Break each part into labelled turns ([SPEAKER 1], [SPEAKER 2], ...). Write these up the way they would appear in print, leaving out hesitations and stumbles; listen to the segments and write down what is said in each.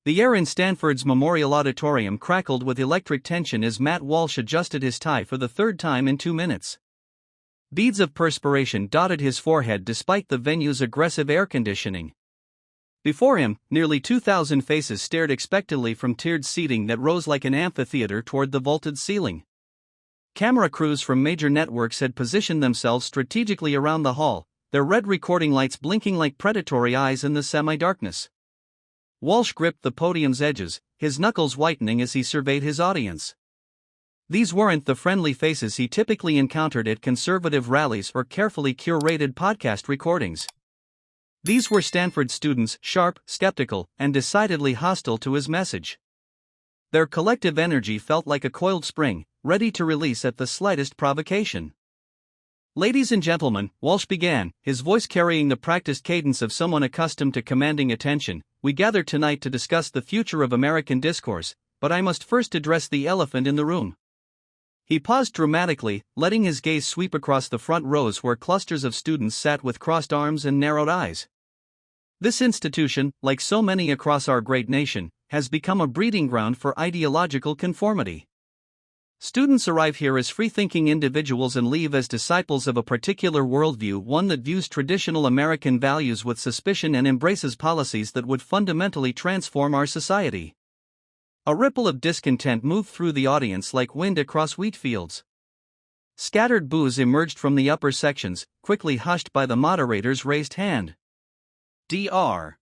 [SPEAKER 1] The air in Stanford's Memorial Auditorium crackled with electric tension as Matt Walsh adjusted his tie for the third time in 2 minutes. Beads of perspiration dotted his forehead despite the venue's aggressive air conditioning. Before him, nearly 2,000 faces stared expectantly from tiered seating that rose like an amphitheater toward the vaulted ceiling. Camera crews from major networks had positioned themselves strategically around the hall, their red recording lights blinking like predatory eyes in the semi-darkness. Walsh gripped the podium's edges, his knuckles whitening as he surveyed his audience. These weren't the friendly faces he typically encountered at conservative rallies or carefully curated podcast recordings. These were Stanford students, sharp, skeptical, and decidedly hostile to his message. Their collective energy felt like a coiled spring, ready to release at the slightest provocation. "Ladies and gentlemen," Walsh began, his voice carrying the practiced cadence of someone accustomed to commanding attention, "we gather tonight to discuss the future of American discourse, but I must first address the elephant in the room." He paused dramatically, letting his gaze sweep across the front rows where clusters of students sat with crossed arms and narrowed eyes. This institution, like so many across our great nation, has become a breeding ground for ideological conformity. Students arrive here as free-thinking individuals and leave as disciples of a particular worldview, one that views traditional American values with suspicion and embraces policies that would fundamentally transform our society. A ripple of discontent moved through the audience like wind across wheat fields. Scattered boos emerged from the upper sections, quickly hushed by the moderator's raised hand. Dr.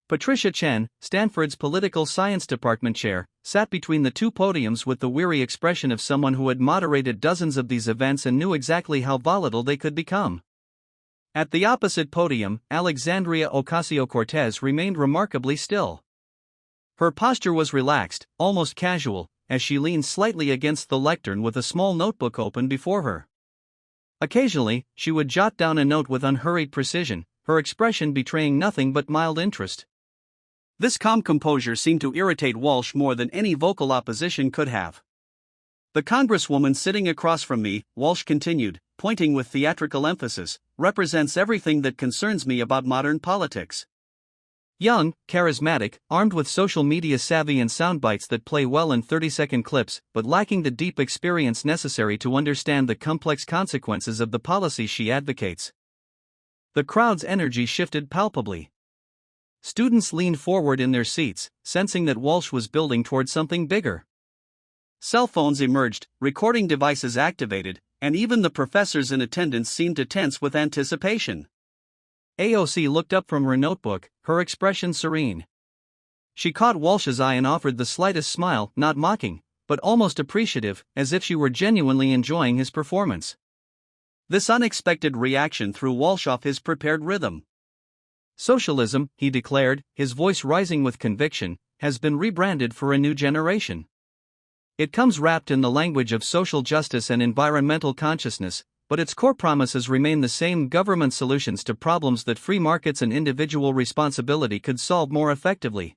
[SPEAKER 1] Patricia Chen, Stanford's political science department chair, sat between the two podiums with the weary expression of someone who had moderated dozens of these events and knew exactly how volatile they could become. At the opposite podium, Alexandria Ocasio-Cortez remained remarkably still. Her posture was relaxed, almost casual, as she leaned slightly against the lectern with a small notebook open before her. Occasionally, she would jot down a note with unhurried precision, her expression betraying nothing but mild interest. This calm composure seemed to irritate Walsh more than any vocal opposition could have. "The congresswoman sitting across from me," Walsh continued, pointing with theatrical emphasis, "represents everything that concerns me about modern politics. Young, charismatic, armed with social media savvy and soundbites that play well in 30-second clips, but lacking the deep experience necessary to understand the complex consequences of the policies she advocates." The crowd's energy shifted palpably. Students leaned forward in their seats, sensing that Walsh was building toward something bigger. Cell phones emerged, recording devices activated, and even the professors in attendance seemed to tense with anticipation. AOC looked up from her notebook, her expression serene. She caught Walsh's eye and offered the slightest smile, not mocking, but almost appreciative, as if she were genuinely enjoying his performance. This unexpected reaction threw Walsh off his prepared rhythm. "Socialism," he declared, his voice rising with conviction, "has been rebranded for a new generation. It comes wrapped in the language of social justice and environmental consciousness, but its core promises remain the same: government solutions to problems that free markets and individual responsibility could solve more effectively.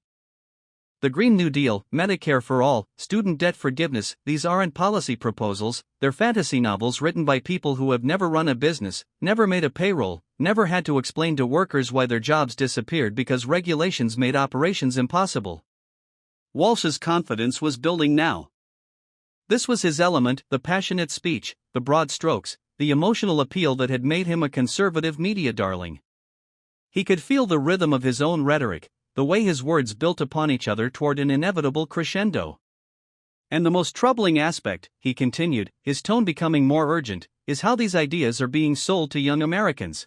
[SPEAKER 1] The Green New Deal, Medicare for all, student debt forgiveness, these aren't policy proposals, they're fantasy novels written by people who have never run a business, never made a payroll, never had to explain to workers why their jobs disappeared because regulations made operations impossible." Walsh's confidence was building now. This was his element, the passionate speech, the broad strokes, the emotional appeal that had made him a conservative media darling. He could feel the rhythm of his own rhetoric, the way his words built upon each other toward an inevitable crescendo. "And the most troubling aspect," he continued, his tone becoming more urgent, "is how these ideas are being sold to young Americans.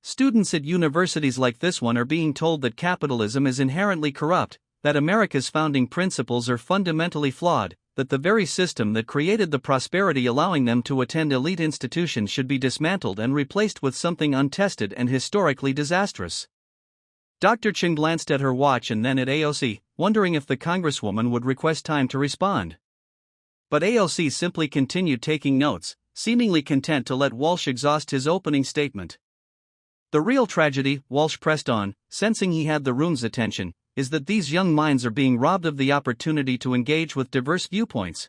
[SPEAKER 1] Students at universities like this one are being told that capitalism is inherently corrupt, that America's founding principles are fundamentally flawed, that the very system that created the prosperity allowing them to attend elite institutions should be dismantled and replaced with something untested and historically disastrous." Dr. Chen glanced at her watch and then at AOC, wondering if the congresswoman would request time to respond. But AOC simply continued taking notes, seemingly content to let Walsh exhaust his opening statement. "The real tragedy," Walsh pressed on, sensing he had the room's attention, "is that these young minds are being robbed of the opportunity to engage with diverse viewpoints.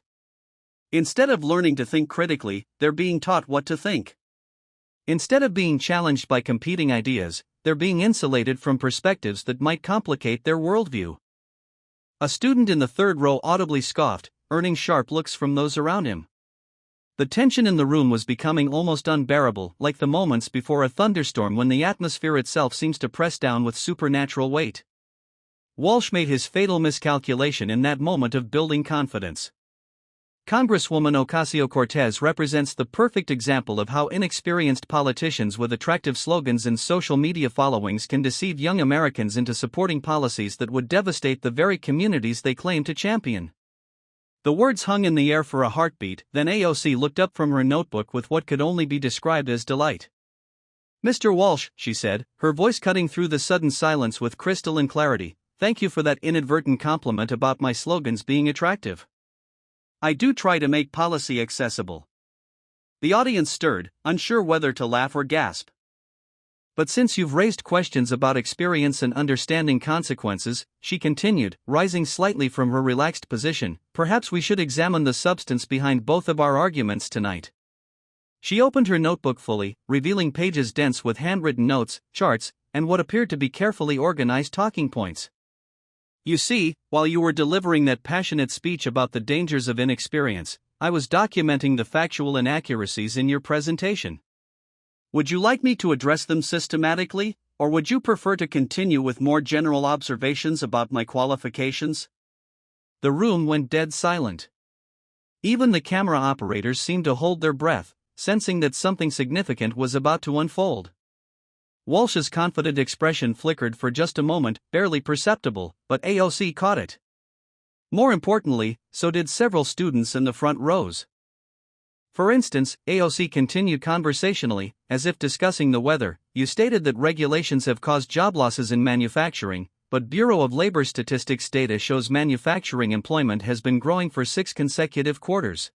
[SPEAKER 1] Instead of learning to think critically, they're being taught what to think. Instead of being challenged by competing ideas, they're being insulated from perspectives that might complicate their worldview. A student in the third row audibly scoffed, earning sharp looks from those around him. The tension in the room was becoming almost unbearable, like the moments before a thunderstorm when the atmosphere itself seems to press down with supernatural weight. Walsh made his fatal miscalculation in that moment of building confidence. Congresswoman Ocasio-Cortez represents the perfect example of how inexperienced politicians with attractive slogans and social media followings can deceive young Americans into supporting policies that would devastate the very communities they claim to champion. The words hung in the air for a heartbeat, then AOC looked up from her notebook with what could only be described as delight. "Mr. Walsh," she said, her voice cutting through the sudden silence with crystalline clarity, "thank you for that inadvertent compliment about my slogans being attractive. I do try to make policy accessible." The audience stirred, unsure whether to laugh or gasp. "But since you've raised questions about experience and understanding consequences," she continued, rising slightly from her relaxed position, "perhaps we should examine the substance behind both of our arguments tonight." She opened her notebook fully, revealing pages dense with handwritten notes, charts, and what appeared to be carefully organized talking points. "You see, while you were delivering that passionate speech about the dangers of inexperience, I was documenting the factual inaccuracies in your presentation. Would you like me to address them systematically, or would you prefer to continue with more general observations about my qualifications?" The room went dead silent. Even the camera operators seemed to hold their breath, sensing that something significant was about to unfold. Walsh's confident expression flickered for just a moment, barely perceptible, but AOC caught it. More importantly, so did several students in the front rows. For instance, AOC continued conversationally, as if discussing the weather, "You stated that regulations have caused job losses in manufacturing, but Bureau of Labor Statistics data shows manufacturing employment has been growing for 6 consecutive quarters.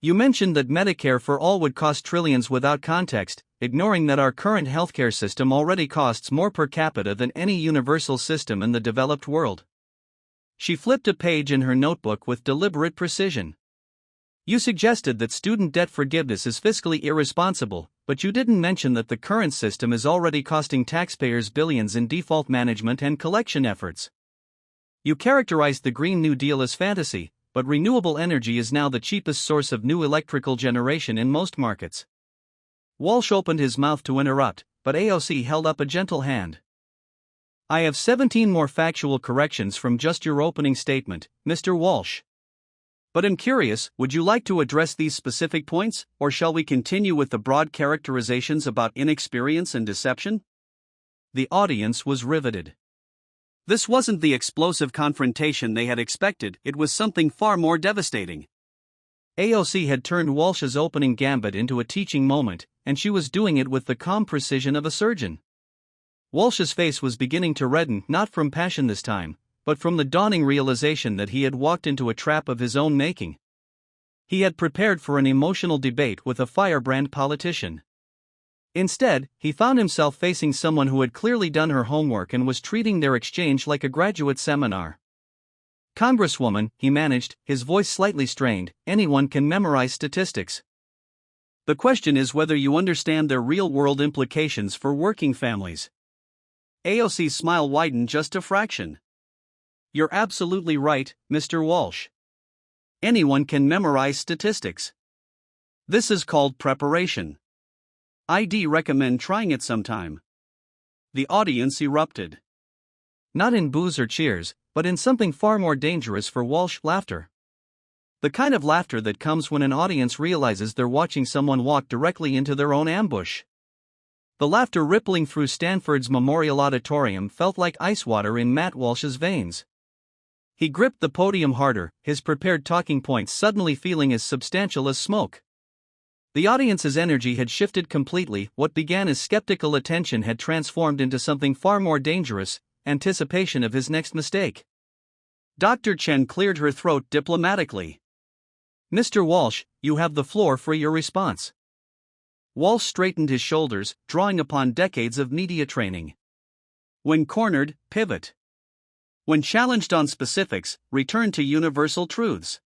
[SPEAKER 1] You mentioned that Medicare for all would cost trillions without context, ignoring that our current healthcare system already costs more per capita than any universal system in the developed world." She flipped a page in her notebook with deliberate precision. "You suggested that student debt forgiveness is fiscally irresponsible, but you didn't mention that the current system is already costing taxpayers billions in default management and collection efforts. You characterized the Green New Deal as fantasy, but renewable energy is now the cheapest source of new electrical generation in most markets." Walsh opened his mouth to interrupt, but AOC held up a gentle hand. "I have 17 more factual corrections from just your opening statement, Mr. Walsh. But I'm curious, would you like to address these specific points, or shall we continue with the broad characterizations about inexperience and deception?" The audience was riveted. This wasn't the explosive confrontation they had expected, it was something far more devastating. AOC had turned Walsh's opening gambit into a teaching moment, and she was doing it with the calm precision of a surgeon. Walsh's face was beginning to redden, not from passion this time, but from the dawning realization that he had walked into a trap of his own making. He had prepared for an emotional debate with a firebrand politician. Instead, he found himself facing someone who had clearly done her homework and was treating their exchange like a graduate seminar. "Congresswoman," he managed, his voice slightly strained, "anyone can memorize statistics. The question is whether you understand their real-world implications for working families." AOC's smile widened just a fraction. "You're absolutely right, Mr. Walsh. Anyone can memorize statistics. This is called preparation. I'd recommend trying it sometime." The audience erupted. Not in boos or cheers, but in something far more dangerous for Walsh, laughter. The kind of laughter that comes when an audience realizes they're watching someone walk directly into their own ambush. The laughter rippling through Stanford's Memorial Auditorium felt like ice water in Matt Walsh's veins. He gripped the podium harder, his prepared talking points suddenly feeling as substantial as smoke. The audience's energy had shifted completely, what began as skeptical attention had transformed into something far more dangerous, anticipation of his next mistake. Dr. Chen cleared her throat diplomatically. "Mr. Walsh, you have the floor for your response." Walsh straightened his shoulders, drawing upon decades of media training. When cornered, pivot. When challenged on specifics, return to universal truths.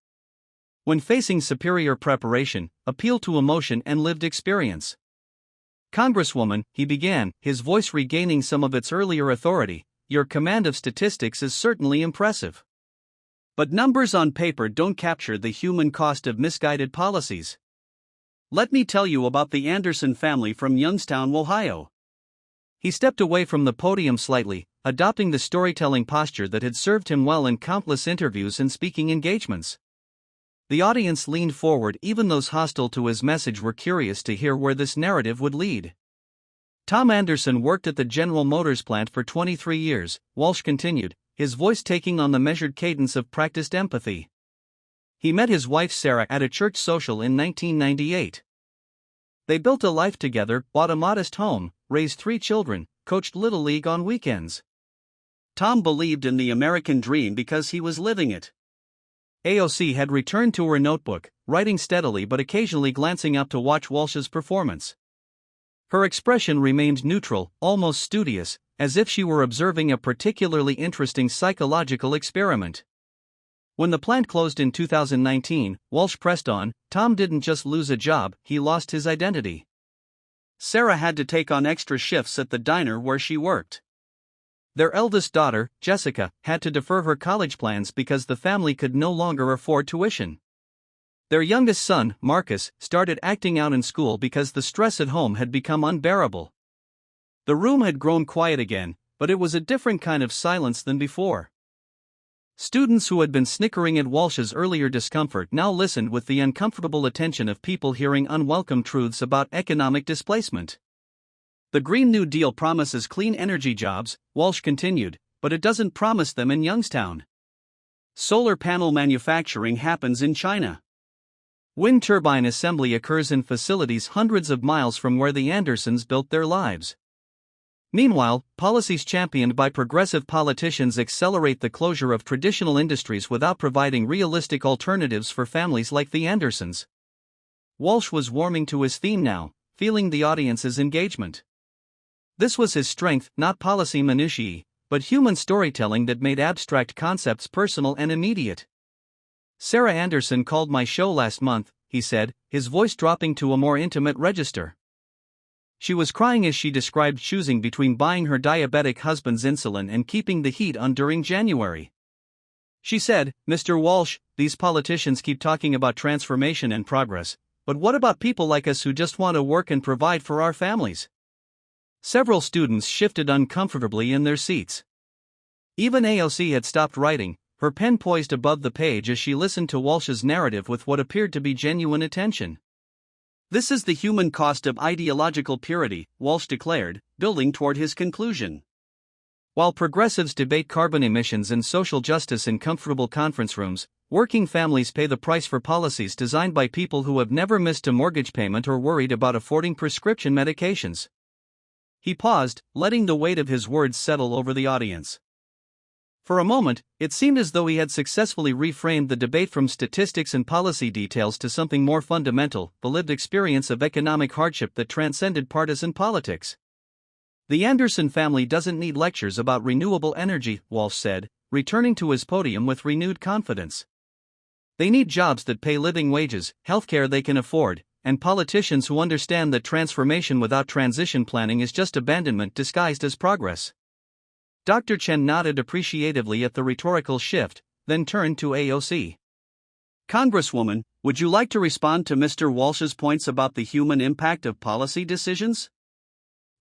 [SPEAKER 1] When facing superior preparation, appeal to emotion and lived experience. Congresswoman, he began, his voice regaining some of its earlier authority, your command of statistics is certainly impressive. But numbers on paper don't capture the human cost of misguided policies. Let me tell you about the Anderson family from Youngstown, Ohio. He stepped away from the podium slightly, adopting the storytelling posture that had served him well in countless interviews and speaking engagements. The audience leaned forward, even those hostile to his message were curious to hear where this narrative would lead. Tom Anderson worked at the General Motors plant for 23 years, Walsh continued, his voice taking on the measured cadence of practiced empathy. He met his wife Sarah at a church social in 1998. They built a life together, bought a modest home, raised 3 children, coached Little League on weekends. Tom believed in the American dream because he was living it. AOC had returned to her notebook, writing steadily but occasionally glancing up to watch Walsh's performance. Her expression remained neutral, almost studious, as if she were observing a particularly interesting psychological experiment. When the plant closed in 2019, Walsh pressed on, Tom didn't just lose a job, he lost his identity. Sarah had to take on extra shifts at the diner where she worked. Their eldest daughter, Jessica, had to defer her college plans because the family could no longer afford tuition. Their youngest son, Marcus, started acting out in school because the stress at home had become unbearable. The room had grown quiet again, but it was a different kind of silence than before. Students who had been snickering at Walsh's earlier discomfort now listened with the uncomfortable attention of people hearing unwelcome truths about economic displacement. The Green New Deal promises clean energy jobs, Walsh continued, but it doesn't promise them in Youngstown. Solar panel manufacturing happens in China. Wind turbine assembly occurs in facilities hundreds of miles from where the Andersons built their lives. Meanwhile, policies championed by progressive politicians accelerate the closure of traditional industries without providing realistic alternatives for families like the Andersons. Walsh was warming to his theme now, feeling the audience's engagement. This was his strength, not policy minutiae, but human storytelling that made abstract concepts personal and immediate. Sarah Anderson called my show last month, he said, his voice dropping to a more intimate register. She was crying as she described choosing between buying her diabetic husband's insulin and keeping the heat on during January. She said, Mr. Walsh, these politicians keep talking about transformation and progress, but what about people like us who just want to work and provide for our families? Several students shifted uncomfortably in their seats. Even AOC had stopped writing, her pen poised above the page as she listened to Walsh's narrative with what appeared to be genuine attention. This is the human cost of ideological purity, Walsh declared, building toward his conclusion. While progressives debate carbon emissions and social justice in comfortable conference rooms, working families pay the price for policies designed by people who have never missed a mortgage payment or worried about affording prescription medications. He paused, letting the weight of his words settle over the audience. For a moment, it seemed as though he had successfully reframed the debate from statistics and policy details to something more fundamental, the lived experience of economic hardship that transcended partisan politics. The Anderson family doesn't need lectures about renewable energy, Walsh said, returning to his podium with renewed confidence. They need jobs that pay living wages, healthcare they can afford, and politicians who understand that transformation without transition planning is just abandonment disguised as progress. Dr. Chen nodded appreciatively at the rhetorical shift, then turned to AOC. Congresswoman, would you like to respond to Mr. Walsh's points about the human impact of policy decisions?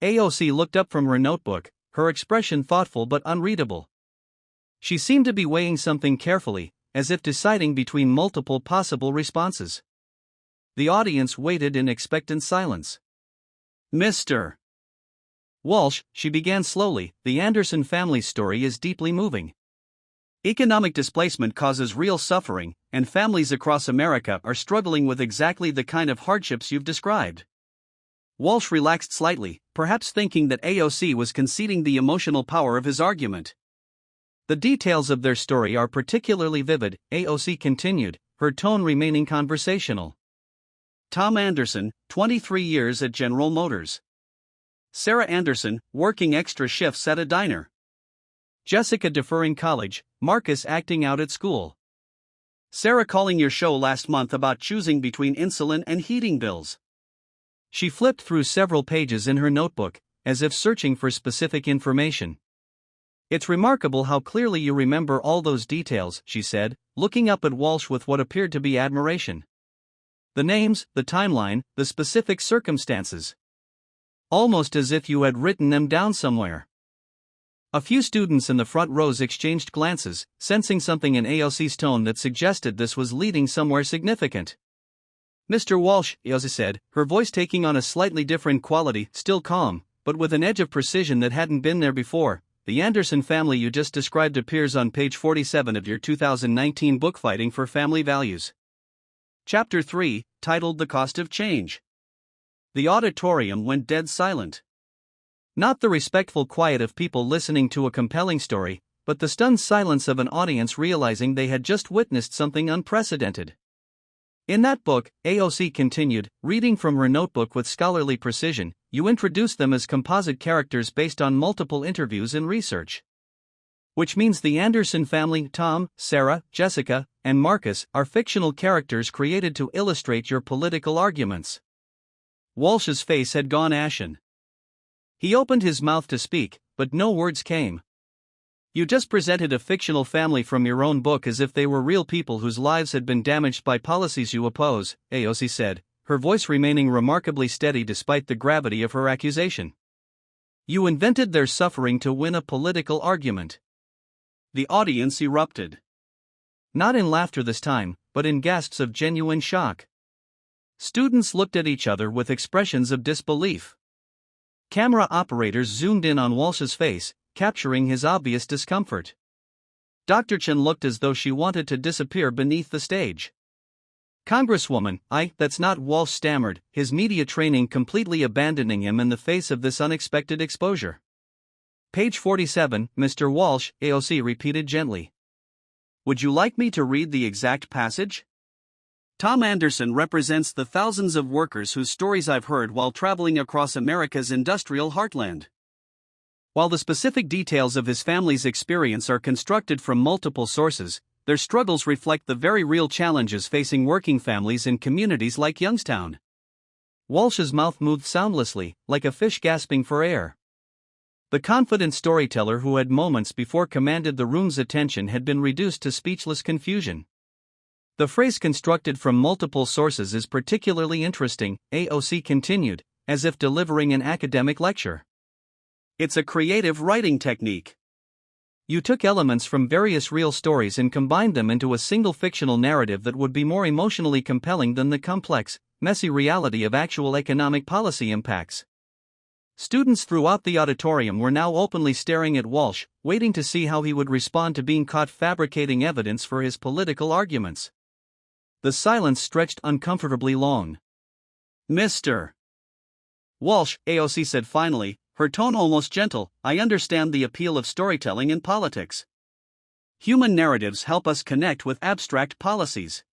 [SPEAKER 1] AOC looked up from her notebook, her expression thoughtful but unreadable. She seemed to be weighing something carefully, as if deciding between multiple possible responses. The audience waited in expectant silence. Mr. Walsh, she began slowly, the Anderson family's story is deeply moving. Economic displacement causes real suffering, and families across America are struggling with exactly the kind of hardships you've described. Walsh relaxed slightly, perhaps thinking that AOC was conceding the emotional power of his argument. The details of their story are particularly vivid, AOC continued, her tone remaining conversational. Tom Anderson, 23 years at General Motors. Sarah Anderson, working extra shifts at a diner. Jessica deferring college, Marcus acting out at school. Sarah calling your show last month about choosing between insulin and heating bills. She flipped through several pages in her notebook, as if searching for specific information. "It's remarkable how clearly you remember all those details," she said, looking up at Walsh with what appeared to be admiration. "The names, the timeline, the specific circumstances. Almost as if you had written them down somewhere." A few students in the front rows exchanged glances, sensing something in AOC's tone that suggested this was leading somewhere significant. "Mr. Walsh," AOC said, her voice taking on a slightly different quality, still calm, but with an edge of precision that hadn't been there before, "the Anderson family you just described appears on page 47 of your 2019 book Fighting for Family Values. Chapter 3, titled The Cost of Change." The auditorium went dead silent. Not the respectful quiet of people listening to a compelling story, but the stunned silence of an audience realizing they had just witnessed something unprecedented. "In that book," AOC continued, reading from her notebook with scholarly precision, "you introduced them as composite characters based on multiple interviews and research. Which means the Anderson family, Tom, Sarah, Jessica, and Marcus, are fictional characters created to illustrate your political arguments." Walsh's face had gone ashen. He opened his mouth to speak, but no words came. "You just presented a fictional family from your own book as if they were real people whose lives had been damaged by policies you oppose," AOC said, her voice remaining remarkably steady despite the gravity of her accusation. "You invented their suffering to win a political argument." The audience erupted. Not in laughter this time, but in gasps of genuine shock. Students looked at each other with expressions of disbelief. Camera operators zoomed in on Walsh's face, capturing his obvious discomfort. Dr. Chen looked as though she wanted to disappear beneath the stage. "Congresswoman, that's not," Walsh stammered, his media training completely abandoning him in the face of this unexpected exposure. "Page 47, Mr. Walsh," AOC repeated gently. "Would you like me to read the exact passage? Tom Anderson represents the thousands of workers whose stories I've heard while traveling across America's industrial heartland. While the specific details of his family's experience are constructed from multiple sources, their struggles reflect the very real challenges facing working families in communities like Youngstown." Walsh's mouth moved soundlessly, like a fish gasping for air. The confident storyteller who had moments before commanded the room's attention had been reduced to speechless confusion. "The phrase constructed from multiple sources is particularly interesting," AOC continued, as if delivering an academic lecture. "It's a creative writing technique. You took elements from various real stories and combined them into a single fictional narrative that would be more emotionally compelling than the complex, messy reality of actual economic policy impacts." Students throughout the auditorium were now openly staring at Walsh, waiting to see how he would respond to being caught fabricating evidence for his political arguments. The silence stretched uncomfortably long. "Mr. Walsh," AOC said finally, her tone almost gentle, "I understand the appeal of storytelling in politics. Human narratives help us connect with abstract policies.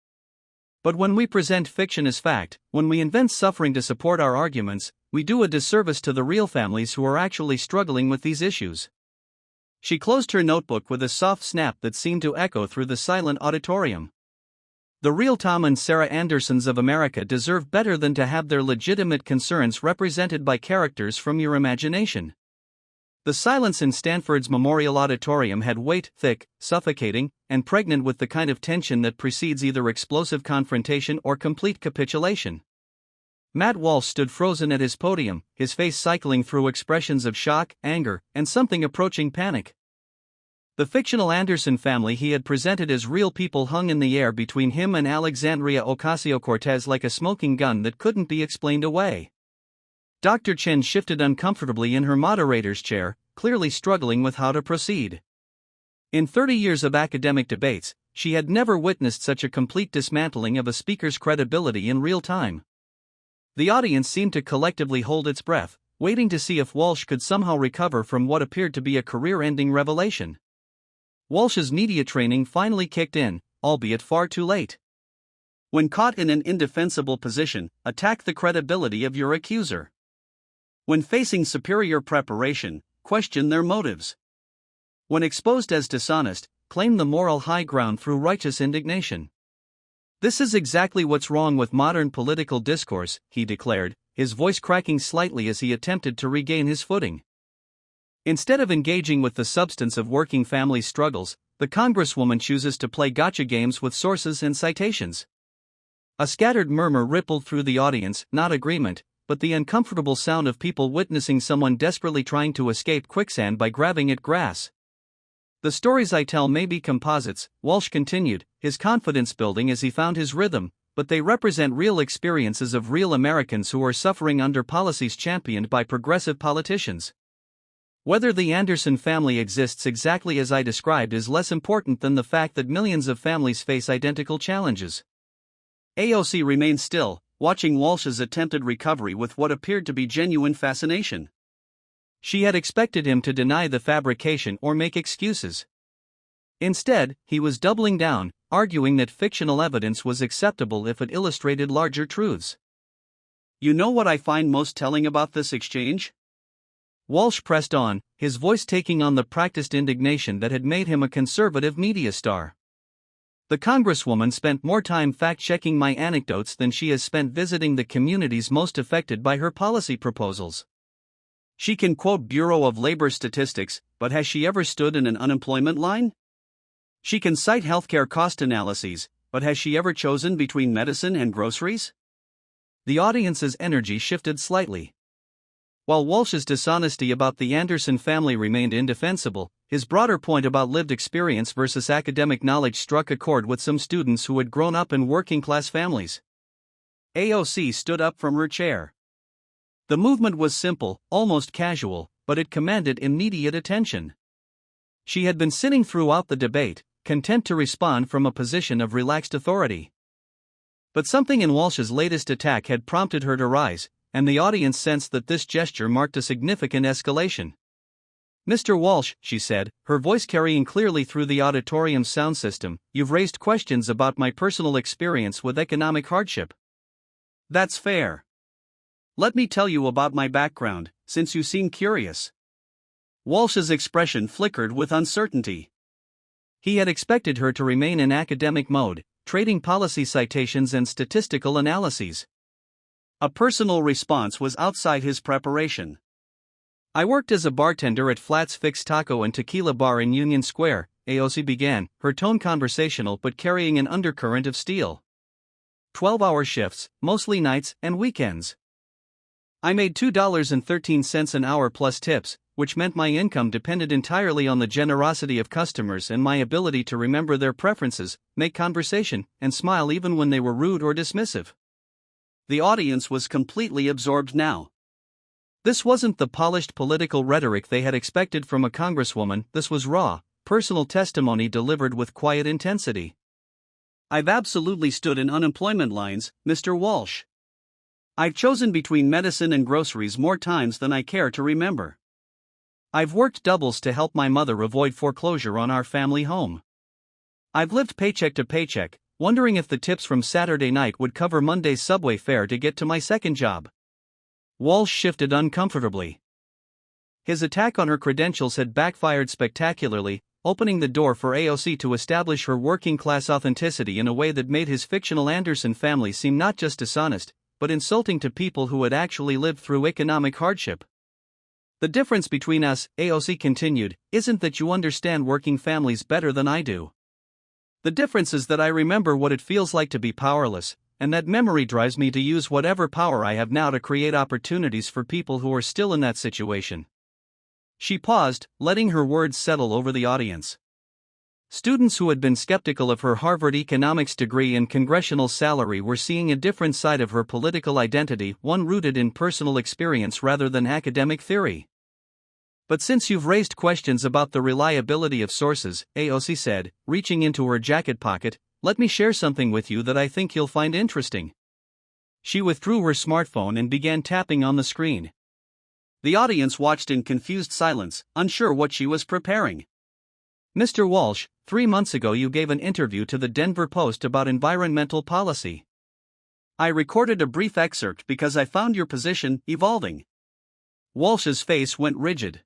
[SPEAKER 1] But when we present fiction as fact, when we invent suffering to support our arguments, we do a disservice to the real families who are actually struggling with these issues." She closed her notebook with a soft snap that seemed to echo through the silent auditorium. The real Tom and Sarah Andersons of America deserve better than to have their legitimate concerns represented by characters from your imagination. The silence in Stanford's Memorial Auditorium had weight, thick, suffocating, and pregnant with the kind of tension that precedes either explosive confrontation or complete capitulation. Matt Walsh stood frozen at his podium, his face cycling through expressions of shock, anger, and something approaching panic. The fictional Anderson family he had presented as real people hung in the air between him and Alexandria Ocasio-Cortez like a smoking gun that couldn't be explained away. Dr. Chen shifted uncomfortably in her moderator's chair, clearly struggling with how to proceed. In 30 years of academic debates, she had never witnessed such a complete dismantling of a speaker's credibility in real time. The audience seemed to collectively hold its breath, waiting to see if Walsh could somehow recover from what appeared to be a career-ending revelation. Walsh's media training finally kicked in, albeit far too late. When caught in an indefensible position, attack the credibility of your accuser. When facing superior preparation, question their motives. When exposed as dishonest, claim the moral high ground through righteous indignation. "This is exactly what's wrong with modern political discourse," he declared, his voice cracking slightly as he attempted to regain his footing. Instead of engaging with the substance of working families' struggles, the Congresswoman chooses to play gotcha games with sources and citations. A scattered murmur rippled through the audience, not agreement, but the uncomfortable sound of people witnessing someone desperately trying to escape quicksand by grabbing at grass. The stories I tell may be composites, Walsh continued, his confidence building as he found his rhythm, but they represent real experiences of real Americans who are suffering under policies championed by progressive politicians. Whether the Anderson family exists exactly as I described is less important than the fact that millions of families face identical challenges. AOC remained still, watching Walsh's attempted recovery with what appeared to be genuine fascination. She had expected him to deny the fabrication or make excuses. Instead, he was doubling down, arguing that fictional evidence was acceptable if it illustrated larger truths. "You know what I find most telling about this exchange?" Walsh pressed on, his voice taking on the practiced indignation that had made him a conservative media star. "The Congresswoman spent more time fact-checking my anecdotes than she has spent visiting the communities most affected by her policy proposals. She can quote Bureau of Labor statistics, but has she ever stood in an unemployment line? She can cite healthcare cost analyses, but has she ever chosen between medicine and groceries?" The audience's energy shifted slightly. While Walsh's dishonesty about the Anderson family remained indefensible, his broader point about lived experience versus academic knowledge struck a chord with some students who had grown up in working-class families. AOC stood up from her chair. The movement was simple, almost casual, but it commanded immediate attention. She had been sitting throughout the debate, content to respond from a position of relaxed authority. But something in Walsh's latest attack had prompted her to rise, and the audience sensed that this gesture marked a significant escalation. "Mr. Walsh," she said, her voice carrying clearly through the auditorium's sound system, "you've raised questions about my personal experience with economic hardship. That's fair. Let me tell you about my background, since you seem curious." Walsh's expression flickered with uncertainty. He had expected her to remain in academic mode, trading policy citations and statistical analyses. A personal response was outside his preparation. "I worked as a bartender at Flat's Fix Taco and Tequila Bar in Union Square," AOC began, her tone conversational but carrying an undercurrent of steel. 12-hour shifts, mostly nights and weekends. I made $2.13 an hour plus tips, which meant my income depended entirely on the generosity of customers and my ability to remember their preferences, make conversation, and smile even when they were rude or dismissive. The audience was completely absorbed now. This wasn't the polished political rhetoric they had expected from a congresswoman, this was raw, personal testimony delivered with quiet intensity. "I've absolutely stood in unemployment lines, Mr. Walsh. I've chosen between medicine and groceries more times than I care to remember. I've worked doubles to help my mother avoid foreclosure on our family home. I've lived paycheck to paycheck, wondering if the tips from Saturday night would cover Monday's subway fare to get to my second job." Walsh shifted uncomfortably. His attack on her credentials had backfired spectacularly, opening the door for AOC to establish her working-class authenticity in a way that made his fictional Anderson family seem not just dishonest, but insulting to people who had actually lived through economic hardship. "The difference between us," AOC continued, "isn't that you understand working families better than I do. The difference is that I remember what it feels like to be powerless, and that memory drives me to use whatever power I have now to create opportunities for people who are still in that situation." She paused, letting her words settle over the audience. Students who had been skeptical of her Harvard economics degree and congressional salary were seeing a different side of her political identity, one rooted in personal experience rather than academic theory. "But since you've raised questions about the reliability of sources," AOC said, reaching into her jacket pocket, "let me share something with you that I think you'll find interesting." She withdrew her smartphone and began tapping on the screen. The audience watched in confused silence, unsure what she was preparing. "Mr. Walsh, 3 months ago you gave an interview to the Denver Post about environmental policy. I recorded a brief excerpt because I found your position evolving." Walsh's face went rigid.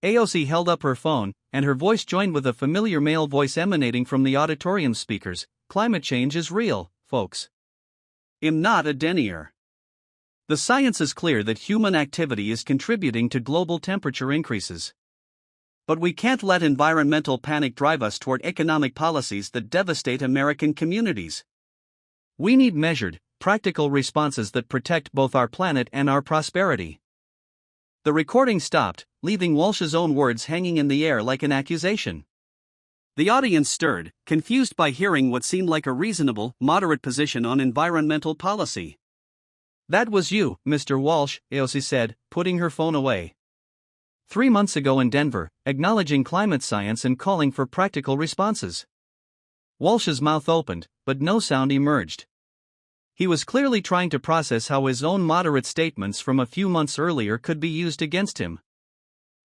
[SPEAKER 1] AOC held up her phone, and her voice joined with a familiar male voice emanating from the auditorium speakers. "Climate change is real, folks. I'm not a denier. The science is clear that human activity is contributing to global temperature increases. But we can't let environmental panic drive us toward economic policies that devastate American communities. We need measured, practical responses that protect both our planet and our prosperity. The recording stopped, leaving Walsh's own words hanging in the air like an accusation. The audience stirred, confused by hearing what seemed like a reasonable, moderate position on environmental policy. "That was you, Mr. Walsh," AOC said, putting her phone away. 3 months ago in Denver, acknowledging climate science and calling for practical responses. Walsh's mouth opened, but no sound emerged. He was clearly trying to process how his own moderate statements from a few months earlier could be used against him.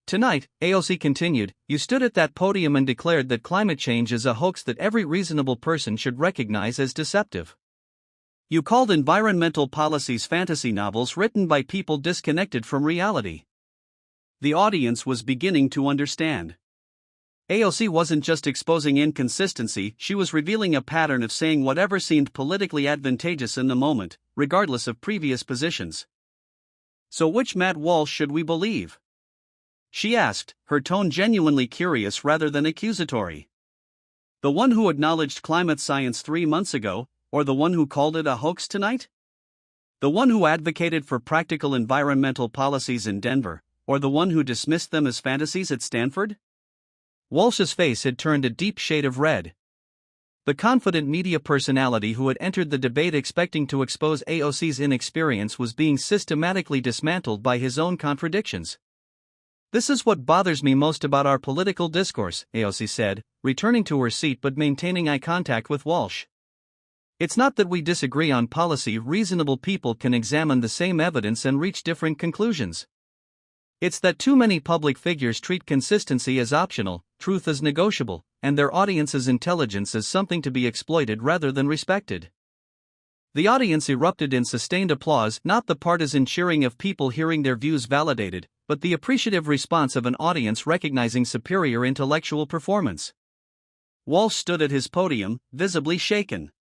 [SPEAKER 1] "Tonight," AOC continued, "you stood at that podium and declared that climate change is a hoax that every reasonable person should recognize as deceptive. You called environmental policies fantasy novels written by people disconnected from reality." The audience was beginning to understand. AOC wasn't just exposing inconsistency, she was revealing a pattern of saying whatever seemed politically advantageous in the moment, regardless of previous positions. "So which Matt Walsh should we believe?" she asked, her tone genuinely curious rather than accusatory. "The one who acknowledged climate science 3 months ago, or the one who called it a hoax tonight? The one who advocated for practical environmental policies in Denver, or the one who dismissed them as fantasies at Stanford?" Walsh's face had turned a deep shade of red. The confident media personality who had entered the debate expecting to expose AOC's inexperience was being systematically dismantled by his own contradictions. "This is what bothers me most about our political discourse," AOC said, returning to her seat but maintaining eye contact with Walsh. "It's not that we disagree on policy. Reasonable people can examine the same evidence and reach different conclusions. It's that too many public figures treat consistency as optional, truth as negotiable, and their audience's intelligence as something to be exploited rather than respected." The audience erupted in sustained applause, not the partisan cheering of people hearing their views validated, but the appreciative response of an audience recognizing superior intellectual performance. Walsh stood at his podium, visibly shaken.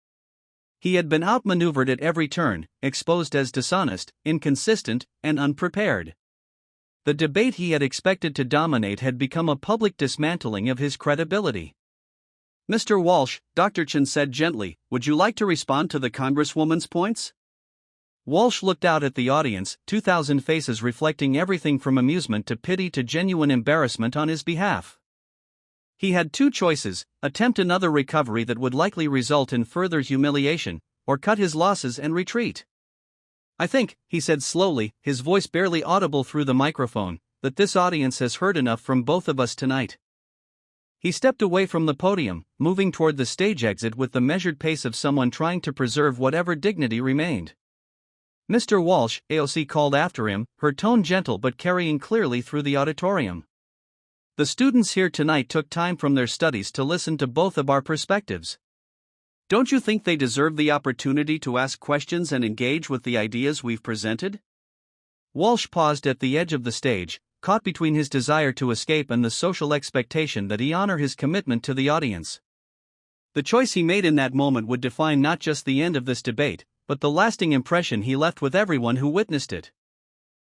[SPEAKER 1] He had been outmaneuvered at every turn, exposed as dishonest, inconsistent, and unprepared. The debate he had expected to dominate had become a public dismantling of his credibility. "Mr. Walsh," Dr. Chen said gently, "would you like to respond to the Congresswoman's points?" Walsh looked out at the audience, 2,000 faces reflecting everything from amusement to pity to genuine embarrassment on his behalf. He had two choices: attempt another recovery that would likely result in further humiliation, or cut his losses and retreat. "I think," he said slowly, his voice barely audible through the microphone, "that this audience has heard enough from both of us tonight." He stepped away from the podium, moving toward the stage exit with the measured pace of someone trying to preserve whatever dignity remained. "Mr. Walsh," AOC called after him, her tone gentle but carrying clearly through the auditorium. "The students here tonight took time from their studies to listen to both of our perspectives. Don't you think they deserve the opportunity to ask questions and engage with the ideas we've presented?" Walsh paused at the edge of the stage, caught between his desire to escape and the social expectation that he honor his commitment to the audience. The choice he made in that moment would define not just the end of this debate, but the lasting impression he left with everyone who witnessed it.